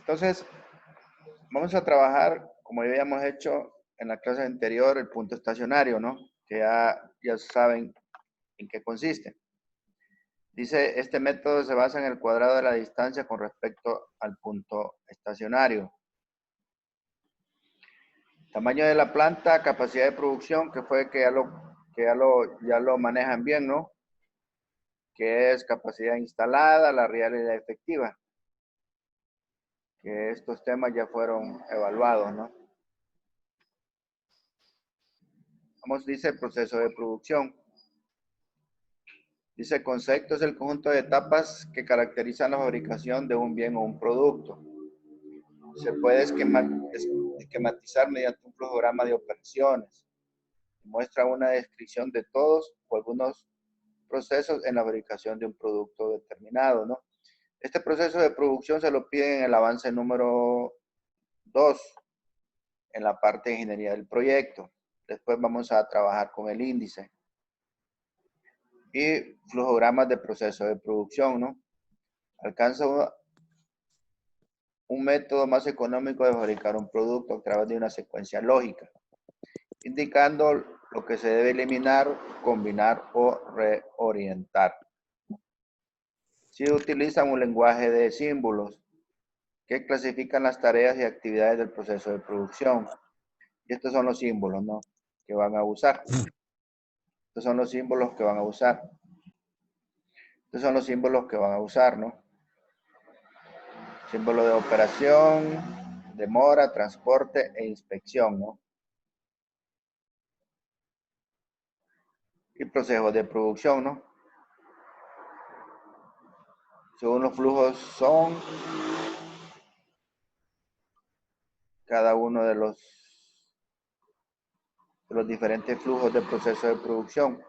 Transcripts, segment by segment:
Entonces, vamos a trabajar, como ya habíamos hecho en la clase anterior, el punto estacionario, ¿no? Que ya saben en qué consiste. Dice, este método se basa en el cuadrado de la distancia con respecto al punto estacionario. Tamaño de la planta, capacidad de producción, que fue que ya lo manejan bien, ¿no? Que es capacidad instalada, la real y la efectiva. Que estos temas ya fueron evaluados, ¿no? Vamos, dice proceso de producción. Dice, concepto es el conjunto de etapas que caracterizan la fabricación de un bien o un producto. Se puede esquematizar mediante un flujograma de operaciones. Muestra una descripción de todos o algunos procesos en la fabricación de un producto determinado, ¿no? Este proceso de producción se lo piden en el avance número 2, en la parte de ingeniería del proyecto. Después vamos a trabajar con el índice. Y flujogramas de proceso de producción, ¿no? Alcanza un método más económico de fabricar un producto a través de una secuencia lógica, indicando lo que se debe eliminar, combinar o reorientar. Se utiliza un lenguaje de símbolos que clasifican las tareas y actividades del proceso de producción. Y estos son los símbolos, ¿no? Que van a usar. Estos son los símbolos que van a usar. Estos son los símbolos que van a usar, ¿no? Símbolo de operación, demora, transporte e inspección, ¿no? Y procesos de producción, ¿no? Según los flujos son cada uno de los diferentes flujos de proceso de producción.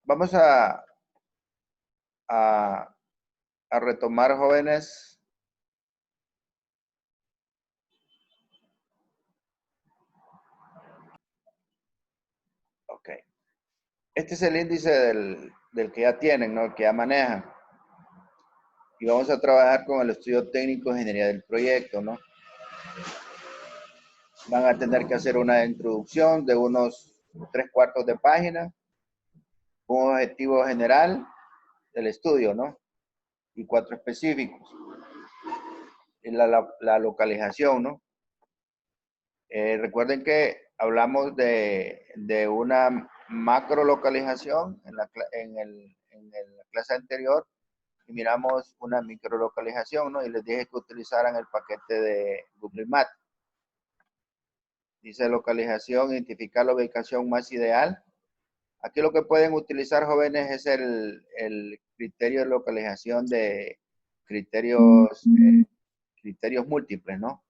Vamos a retomar, jóvenes, ok. Este es el índice del que ya tienen, ¿no? El que ya manejan. Y vamos a trabajar con el estudio técnico de ingeniería del proyecto, ¿no? Van a tener que hacer una introducción de unos 3/4 de página, un objetivo general del estudio, ¿no? Y 4 específicos. Y la localización, ¿no? Recuerden que hablamos de una macro localización en la clase anterior y miramos una micro localización, ¿no? Y les dije que utilizaran el paquete de Google Maps. Dice localización, identificar la ubicación más ideal. Aquí lo que pueden utilizar, jóvenes, es el criterio de localización de criterios múltiples, ¿no?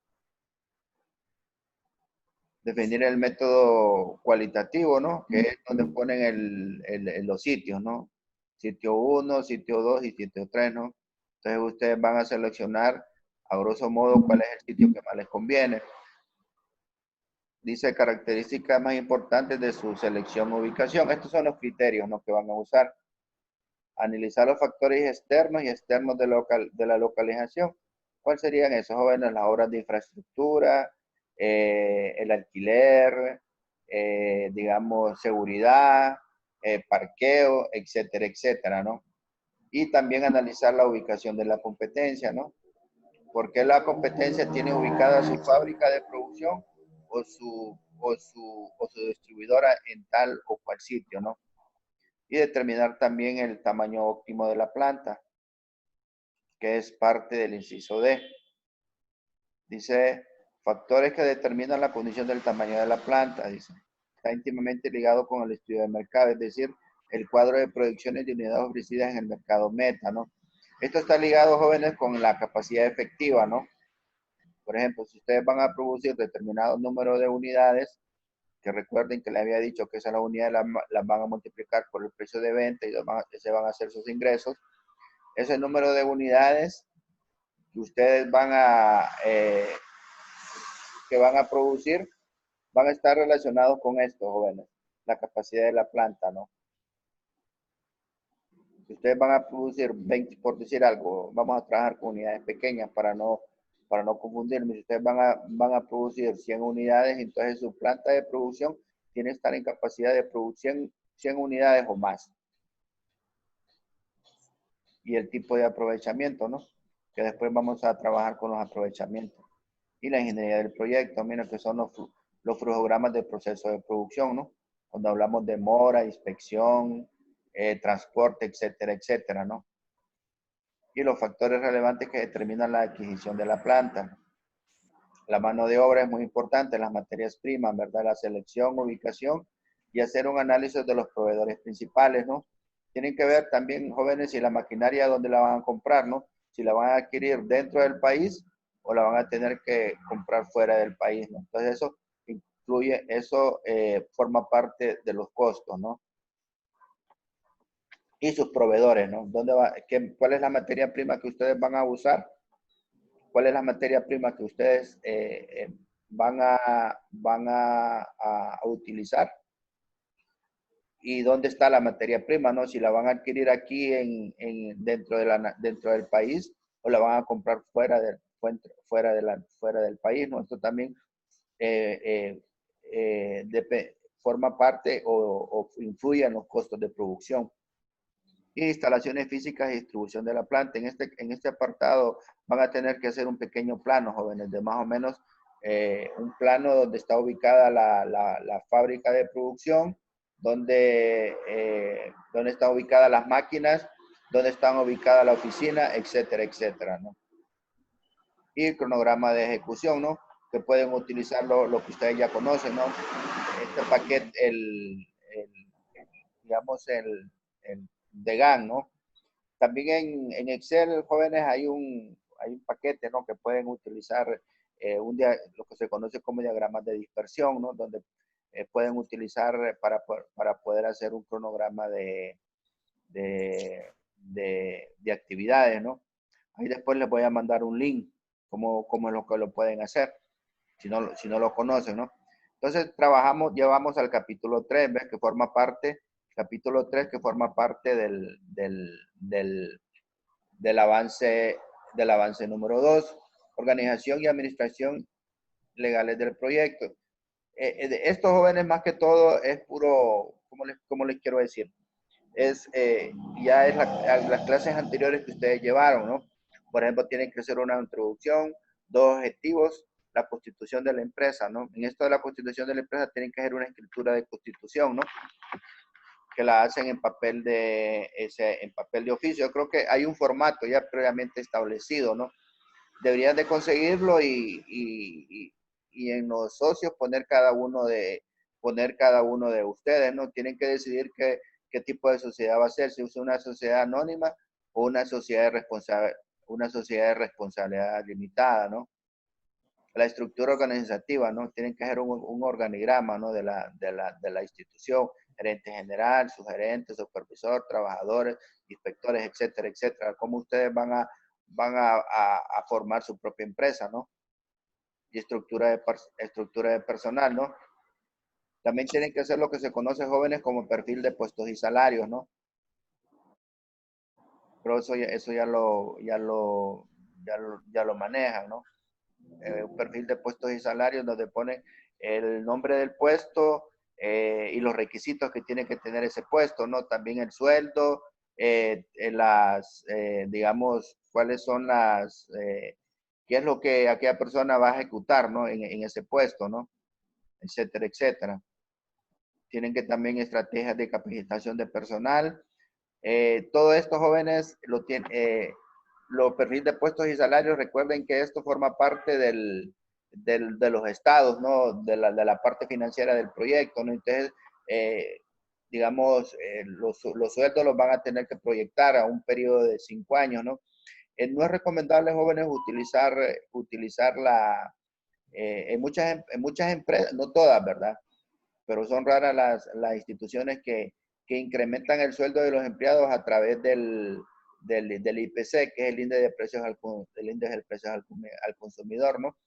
Definir el método cualitativo, ¿no? Que es donde ponen los sitios, ¿no? Sitio 1, sitio 2 y sitio 3, ¿no? Entonces ustedes van a seleccionar a grosso modo cuál es el sitio que más les conviene. Dice características más importantes de su selección o ubicación. Estos son los criterios, ¿no? Que van a usar. Analizar los factores externos y externos de la localización. ¿Cuáles serían esos, jóvenes? Las obras de infraestructura, el alquiler, digamos, seguridad, parqueo, etcétera, etcétera, ¿no? Y también analizar la ubicación de la competencia, ¿no? ¿Por qué la competencia tiene ubicada su fábrica de producción o su distribuidora en tal o cual sitio, ¿no? Y determinar también el tamaño óptimo de la planta, que es parte del inciso D. Dice, factores que determinan la condición del tamaño de la planta, dice. Está íntimamente ligado con el estudio de mercado, es decir, el cuadro de producciones de unidades ofrecidas en el mercado meta, ¿no? Esto está ligado, jóvenes, con la capacidad efectiva, ¿no? Por ejemplo, si ustedes van a producir determinado número de unidades, que recuerden que les había dicho que esas unidades las van a multiplicar por el precio de venta y se van a hacer sus ingresos, ese número de unidades que ustedes que van a producir van a estar relacionados con esto, jóvenes, la capacidad de la planta, ¿no? Si ustedes van a producir 20, por decir algo, vamos a trabajar con unidades pequeñas para no confundirme. Si ustedes van a producir 100 unidades, entonces su planta de producción tiene que estar en capacidad de producir 100 unidades o más. Y el tipo de aprovechamiento, ¿no? Que después vamos a trabajar con los aprovechamientos. Y la ingeniería del proyecto, mira, que son los flujogramas del proceso de producción, ¿no? Cuando hablamos de mora, inspección, transporte, etcétera, etcétera, ¿no? Y los factores relevantes que determinan la adquisición de la planta. La mano de obra es muy importante, las materias primas, ¿verdad? La selección, ubicación y hacer un análisis de los proveedores principales, ¿no? Tienen que ver también, jóvenes, si la maquinaria dónde la van a comprar, ¿no? Si la van a adquirir dentro del país o la van a tener que comprar fuera del país, ¿no? Entonces eso incluye, eso forma parte de los costos, ¿no? Y sus proveedores, ¿no? ¿Cuál es la materia prima que ustedes van a usar? ¿Cuál es la materia prima que ustedes van a utilizar? ¿Y dónde está la materia prima, no? Si la van a adquirir aquí dentro del país o la van a comprar fuera del país, ¿no? Esto también forma parte o influye en los costos de producción. Y instalaciones físicas y distribución de la planta. En este apartado van a tener que hacer un pequeño plano, jóvenes, de más o menos un plano donde está ubicada la fábrica de producción, donde están ubicadas las máquinas, donde están ubicadas la oficina, etcétera, etcétera, ¿no? Y el cronograma de ejecución, ¿no? Que pueden utilizar lo que ustedes ya conocen, ¿no? Este paquete, digamos, el de GAN, ¿no? También en Excel, jóvenes, hay un paquete, ¿no? Que pueden utilizar lo que se conoce como diagramas de dispersión, ¿no? Donde pueden utilizar para poder hacer un cronograma de actividades, ¿no? Ahí después les voy a mandar un link, como es lo que lo pueden hacer, si no lo conocen, ¿no? Entonces, llevamos al capítulo 3, ¿ves? Que forma parte, capítulo 3, que forma parte del avance número 2, organización y administración legales del proyecto. Estos jóvenes, más que todo, es puro, ¿cómo les quiero decir? Ya es las clases anteriores que ustedes llevaron, ¿no? Por ejemplo, tienen que hacer una introducción, 2 objetivos, la constitución de la empresa, ¿no? En esto de la constitución de la empresa tienen que hacer una escritura de constitución, ¿no? Que la hacen en papel de oficio. Yo creo que hay un formato ya previamente establecido, ¿no? Deberían de conseguirlo y en los socios poner cada uno de ustedes, ¿no? Tienen que decidir qué tipo de sociedad va a ser, si usa una sociedad anónima o una sociedad de responsabilidad limitada, ¿no? La estructura organizativa, ¿no? Tienen que hacer un organigrama, ¿no? De la institución, gerente general, subgerente, supervisor, trabajadores, inspectores, etcétera, etcétera. Cómo ustedes van a formar su propia empresa, ¿no? Y estructura de personal, ¿no? También tienen que hacer lo que se conoce, jóvenes, como perfil de puestos y salarios, ¿no? Pero eso ya lo manejan, ¿no? Un perfil de puestos y salarios donde ponen el nombre del puesto y los requisitos que tiene que tener ese puesto, ¿no? También el sueldo, digamos, cuáles son qué es lo que aquella persona va a ejecutar, ¿no? En ese puesto, ¿no? Etcétera, etcétera. Tienen que también estrategias de capacitación de personal. Todo esto, jóvenes, los perfiles de puestos y salarios, recuerden que esto forma parte de los estados, ¿no? De la parte financiera del proyecto, ¿no? Entonces, digamos, los sueldos los van a tener que proyectar a un periodo de 5 años, ¿no? No es recomendable, jóvenes, utilizar en muchas empresas, no todas, ¿verdad? Pero son raras las instituciones que incrementan el sueldo de los empleados a través del IPC, que es el índice de precios al consumidor, ¿no?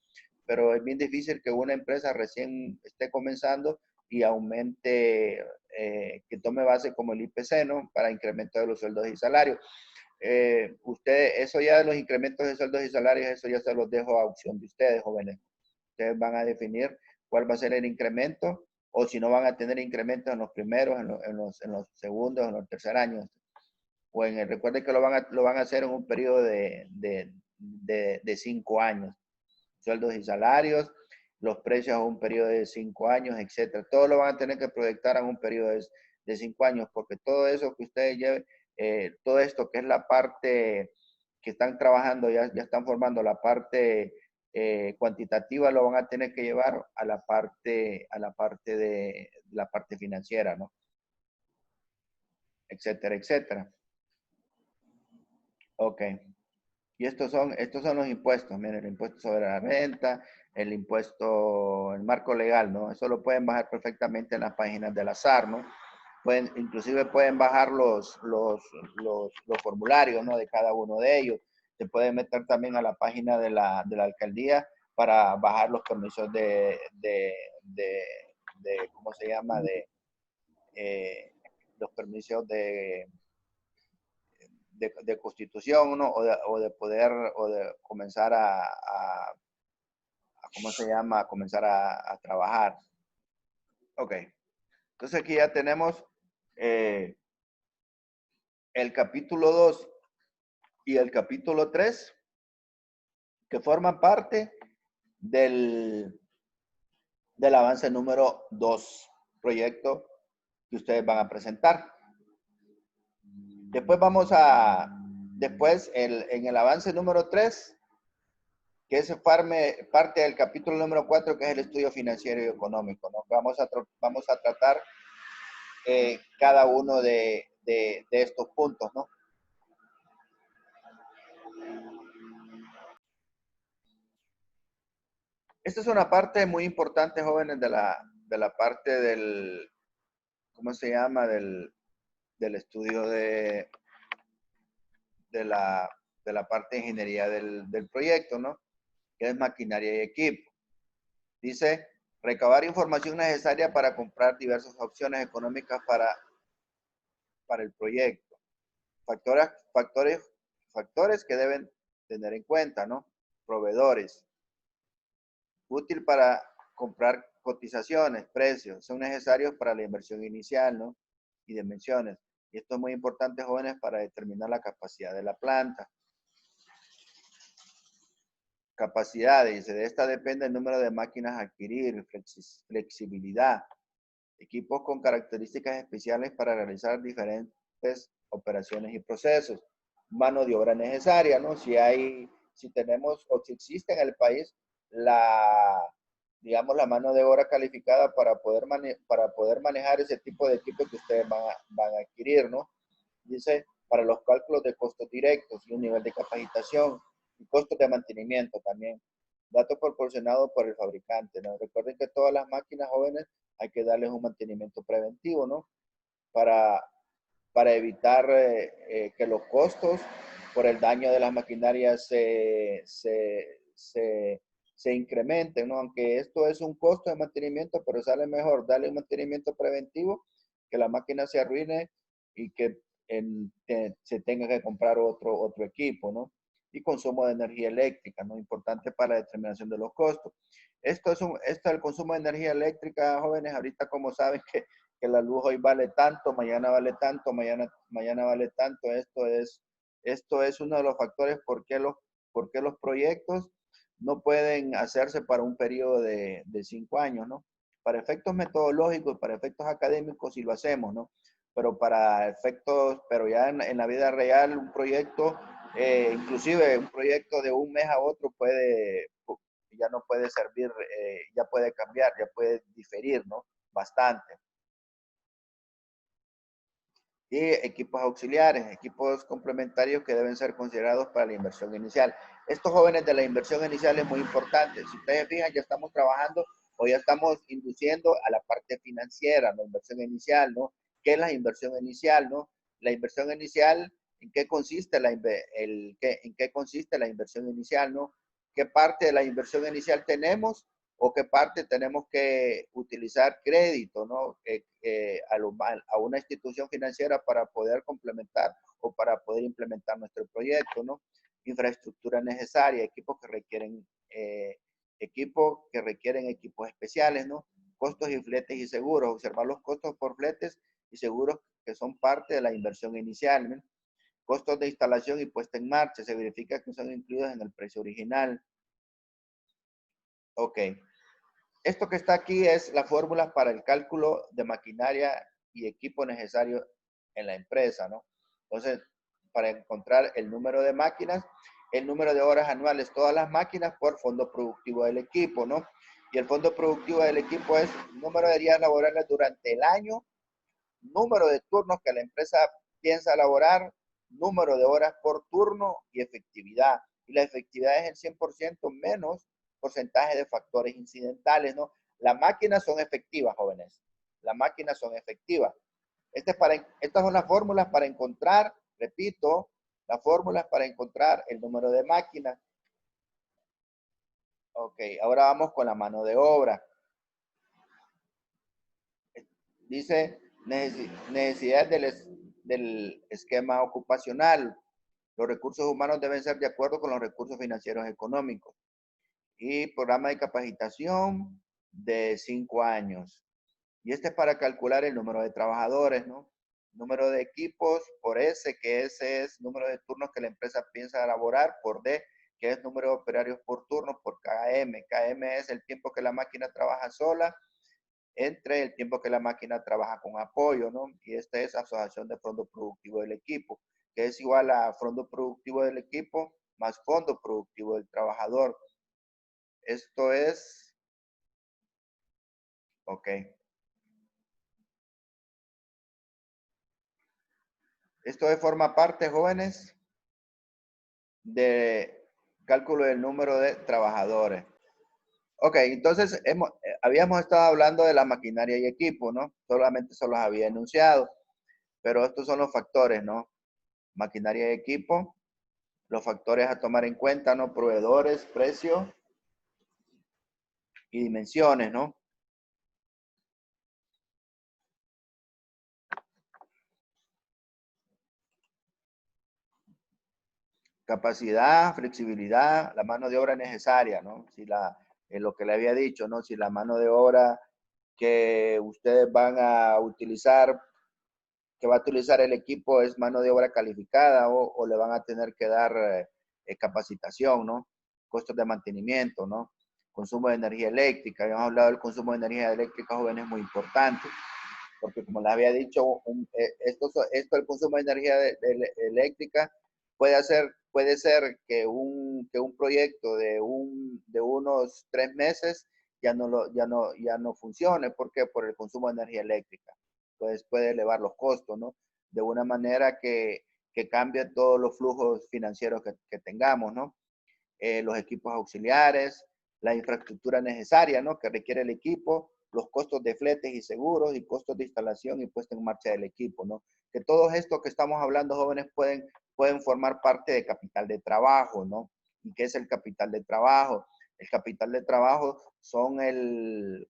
Pero es bien difícil que una empresa recién esté comenzando y aumente que tome base como el IPC, ¿no? Para incremento de los sueldos y salarios. Eso ya de los incrementos de sueldos y salarios, eso ya se los dejo a opción de ustedes, jóvenes. Ustedes van a definir cuál va a ser el incremento, o si no van a tener incrementos en los primeros, en los segundos, en los tercer años. Recuerden que lo van a hacer en un periodo de 5 años. Sueldos y salarios, los precios a un periodo de 5 años, etcétera. Todo lo van a tener que proyectar en un periodo de 5 años, porque todo eso que ustedes lleven, todo esto que es la parte que están trabajando, ya están formando la parte cuantitativa, lo van a tener que llevar a la parte de la parte financiera, ¿no? Etcétera, etcétera. Ok. Y estos son los impuestos. Miren, el impuesto sobre la renta, el impuesto, el marco legal, ¿no? Eso lo pueden bajar perfectamente en las páginas del azar, ¿no? Inclusive pueden bajar los formularios, ¿no? De cada uno de ellos. Se pueden meter también a la página de la alcaldía para bajar los permisos ¿cómo se llama? Los permisos de constitución, ¿no? O de poder, o de comenzar ¿cómo se llama? A comenzar a trabajar. Ok. Entonces aquí ya tenemos el capítulo 2 y el capítulo 3 que forman parte del avance número 2, proyecto que ustedes van a presentar. Después en el avance número 3, que es parte del capítulo número 4, que es el estudio financiero y económico, ¿no? Vamos a tratar cada uno de estos puntos, ¿no? Esta es una parte muy importante, jóvenes, de la parte del, ¿cómo se llama? Del estudio de la parte de ingeniería del proyecto, ¿no? Que es maquinaria y equipo. Dice, recabar información necesaria para comprar diversas opciones económicas para el proyecto. Factores que deben tener en cuenta, ¿no? Proveedores. Útil para comprar cotizaciones, precios. Son necesarios para la inversión inicial, ¿no? Y dimensiones. Y esto es muy importante, jóvenes, para determinar la capacidad de la planta. Capacidades. De esta depende el número de máquinas a adquirir, flexibilidad. Equipos con características especiales para realizar diferentes operaciones y procesos. Mano de obra necesaria, ¿no? Si tenemos o si existe en el país digamos, la mano de obra calificada para poder manejar ese tipo de equipos que ustedes van a adquirir, ¿no? Dice, para los cálculos de costos directos y un nivel de capacitación y costos de mantenimiento también. Datos proporcionados por el fabricante, ¿no? Recuerden que todas las máquinas jóvenes hay que darles un mantenimiento preventivo, ¿no? Para evitar que los costos por el daño de las maquinarias se incrementen, ¿no? Aunque esto es un costo de mantenimiento, pero sale mejor darle un mantenimiento preventivo, que la máquina se arruine y que se tenga que comprar otro equipo, ¿no? Y consumo de energía eléctrica, ¿no? Importante para la determinación de los costos. Esto el consumo de energía eléctrica, jóvenes, ahorita como saben que la luz hoy vale tanto, mañana vale tanto, mañana vale tanto. Esto es uno de los factores por qué los proyectos no pueden hacerse para un periodo de 5 años, ¿no? Para efectos metodológicos, para efectos académicos sí lo hacemos, ¿no? Pero ya en la vida real, un proyecto, inclusive un proyecto de un mes a otro ya no puede servir, ya puede cambiar, ya puede diferir, ¿no? Bastante. Y equipos auxiliares, equipos complementarios que deben ser considerados para la inversión inicial. Estos jóvenes de la inversión inicial es muy importante. Si ustedes fijan, ya estamos trabajando o ya estamos induciendo a la parte financiera, la inversión inicial, ¿no? ¿Qué es la inversión inicial, no? La inversión inicial, ¿en qué consiste en qué consiste la inversión inicial, no? ¿Qué parte de la inversión inicial tenemos o qué parte tenemos que utilizar crédito, ¿no? A una institución financiera para poder complementar o para poder implementar nuestro proyecto, ¿no? Infraestructura necesaria, equipos que requieren equipos especiales, ¿no? Costos y fletes y seguros, observar los costos por fletes y seguros que son parte de la inversión inicial, ¿no? Costos de instalación y puesta en marcha, se verifica que son incluidos en el precio original. Ok. Esto que está aquí es la fórmula para el cálculo de maquinaria y equipo necesario en la empresa, ¿no? Entonces, para encontrar el número de máquinas, el número de horas anuales, todas las máquinas por fondo productivo del equipo, ¿no? Y el fondo productivo del equipo es número de días laborales durante el año, número de turnos que la empresa piensa elaborar, número de horas por turno y efectividad. Y la efectividad es el 100% menos porcentaje de factores incidentales, ¿no? Las máquinas son efectivas, jóvenes. Las máquinas son efectivas. Estas son las fórmulas para encontrar, repito, las fórmulas para encontrar el número de máquinas. Ok, ahora vamos con la mano de obra. Dice necesidades del esquema ocupacional. Los recursos humanos deben ser de acuerdo con los recursos financieros económicos. Y programa de capacitación de 5 años. Y este es para calcular el número de trabajadores, ¿no? Número de equipos por S, que ese es número de turnos que la empresa piensa elaborar, por D, que es número de operarios por turno, por KM. KM es el tiempo que la máquina trabaja sola, entre el tiempo que la máquina trabaja con apoyo, ¿no? Y esta es asociación de fondo productivo del equipo, que es igual a fondo productivo del equipo más fondo productivo del trabajador. Esto es, ok. Esto forma parte, jóvenes, de cálculo del número de trabajadores. Ok, entonces habíamos estado hablando de la maquinaria y equipo, ¿no? Solamente se los había enunciado, pero estos son los factores, ¿no? Maquinaria y equipo, los factores a tomar en cuenta, ¿no? Proveedores, precio y dimensiones, ¿no? Capacidad, flexibilidad, la mano de obra necesaria, ¿no? Si lo que le había dicho, ¿no? Si la mano de obra que ustedes van a utilizar, que va a utilizar el equipo es mano de obra calificada o le van a tener que dar capacitación, ¿no? Costos de mantenimiento, ¿no? Consumo de energía eléctrica. Habíamos hablado del consumo de energía eléctrica, jóvenes, muy importante, porque como les había dicho, esto el consumo de energía eléctrica puede ser que un proyecto de unos 3 meses ya no funcione. ¿Por qué? Por el consumo de energía eléctrica. Pues puede elevar los costos, ¿no? De una manera que cambie todos los flujos financieros que tengamos, ¿no? Los equipos auxiliares, la infraestructura necesaria, ¿no? Que requiere el equipo, los costos de fletes y seguros y costos de instalación y puesta en marcha del equipo, ¿no? Que todo esto que estamos hablando, jóvenes, pueden formar parte de capital de trabajo, ¿no? ¿Y qué es el capital de trabajo? El capital de trabajo son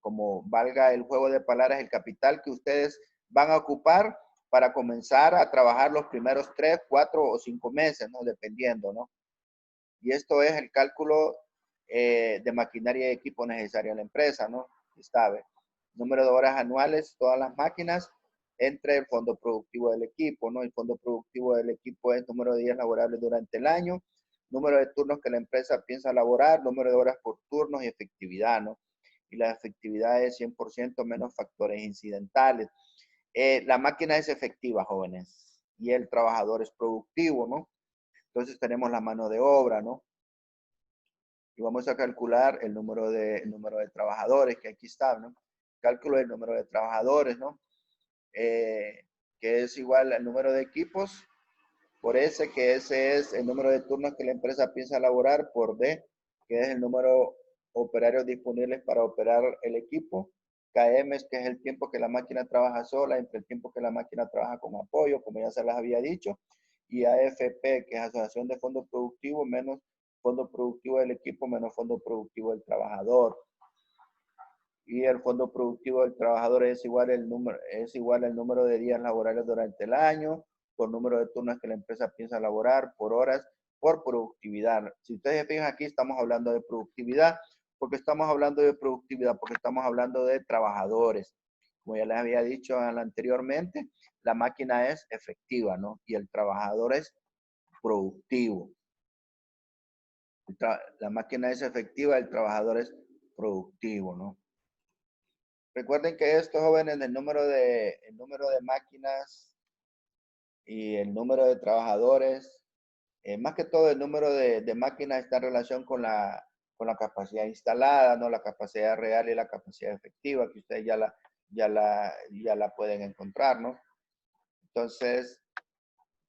como valga el juego de palabras, el capital que ustedes van a ocupar para comenzar a trabajar los primeros 3, 4 o 5 meses, ¿no? Dependiendo, ¿no? Y esto es el cálculo de maquinaria y equipo necesario a la empresa, ¿no? Está bien. Número de horas anuales, todas las máquinas, entre el fondo productivo del equipo, ¿no? El fondo productivo del equipo es número de días laborables durante el año, número de turnos que la empresa piensa elaborar, número de horas por turnos y efectividad, ¿no? Y la efectividad es 100% menos factores incidentales. La máquina es efectiva, jóvenes, y el trabajador es productivo, ¿no? Entonces tenemos la mano de obra, ¿no? Y vamos a calcular el número de trabajadores, que aquí está, ¿no? Cálculo del número de trabajadores, ¿no? Que es igual al número de equipos por S, que ese es el número de turnos que la empresa piensa elaborar, por D, que es el número operarios disponibles para operar el equipo. KM, que es el tiempo que la máquina trabaja sola, entre el tiempo que la máquina trabaja con apoyo, como ya se las había dicho. Y AFP, que es Asociación de Fondo Productivo, menos fondo productivo del equipo, menos fondo productivo del trabajador. Y el fondo productivo del trabajador es igual al número de días laborales durante el año, por número de turnos que la empresa piensa laborar, por horas, por productividad. Si ustedes se fijan aquí, estamos hablando de productividad. ¿Por qué estamos hablando de productividad? Porque estamos hablando de trabajadores. Como ya les había dicho anteriormente, la máquina es efectiva, ¿no? Y el trabajador es productivo. La máquina es efectiva, el trabajador es productivo, ¿no? Recuerden que estos jóvenes, el número de máquinas y el número de trabajadores, más que todo el número de máquinas está en relación con la capacidad instalada, ¿no? La capacidad real y la capacidad efectiva, que ustedes ya la pueden encontrar, ¿no? Entonces,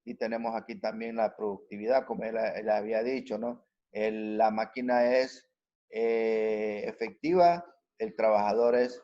y tenemos aquí también la productividad, como él había dicho, ¿no? La máquina es efectiva, el trabajador es